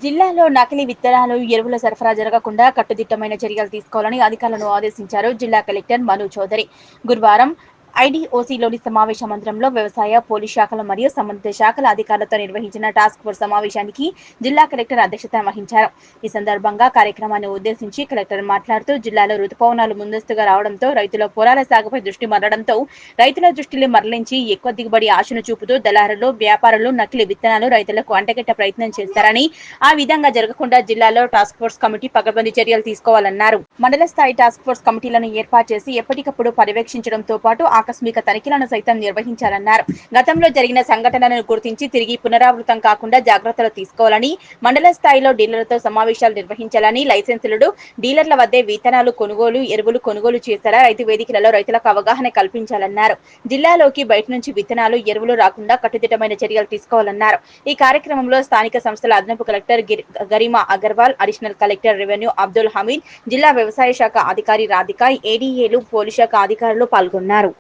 జిల్లాలో నకిలీ విత్తనాలు, ఎరువుల సరఫరా జరగకుండా కట్టుదిట్టమైన చర్యలు తీసుకోవాలని అధికారులను ఆదేశించారు జిల్లా కలెక్టర్ మను చౌదరి. గురువారం ఐడీఓసీలోని సమావేశ మందిరంలో వ్యవసాయ, పోలీస్ శాఖలు మరియు సంబంధిత శాఖల అధికారులతో నిర్వహించిన టాస్క్ ఫోర్స్ సమావేశానికి జిల్లా కలెక్టర్ అధ్యక్షత వహించారు. ఈ సందర్భంగా కార్యక్రమాన్ని ఉద్దేశించి కలెక్టర్ మాట్లాడుతూ, జిల్లాలో రుతుపవనాలు ముందస్తుగా రావడంతో రైతుల పొలాల సాగుపై దృష్టి మరలడంతో రైతుల దృష్టిని మరలించి ఎక్కువ దిగుబడి ఆశను చూపుతూ దళారులు, వ్యాపారులు నకిలీ విత్తనాలు రైతులకు అంటగట్టే ప్రయత్నం చేస్తారని, ఆ విధంగా జరగకుండా జిల్లాలో టాస్క్ ఫోర్స్ కమిటీ పకడ్బందీ చర్యలు తీసుకోవాలన్నారు. మండల స్థాయి టాస్క్ ఫోర్స్ కమిటీలను ఏర్పాటు చేసి ఎప్పటికప్పుడు పర్యవేక్షించడంతో పాటు ఆకస్మిక తనిఖీలను సైతం నిర్వహించాలన్నారు. గతంలో జరిగిన సంఘటనలను గుర్తించి తిరిగి పునరావృతం కాకుండా జాగ్రత్తలు తీసుకోవాలని, మండల స్థాయిలో డీలర్లతో సమావేశాలు నిర్వహించాలని, లైసెన్సులు డీలర్ల వద్దే విత్తనాలు కొనుగోలు, ఎరువులు కొనుగోలు చేస్తారా, రైతు వేదికలలో రైతులకు అవగాహన కల్పించాలన్నారు. జిల్లాలోకి బయట నుంచి విత్తనాలు, ఎరువులు రాకుండా కట్టుదిట్టమైన చర్యలు తీసుకోవాలన్నారు. ఈ కార్యక్రమంలో స్థానిక సంస్థల అదనపు collector Garima Agarwal, additional collector revenue Abdul Hamid, జిల్లా వ్యవసాయ శాఖ అధికారి రాధిక, ఏడీఏలు, పోలీస్ శాఖ అధికారులు పాల్గొన్నారు.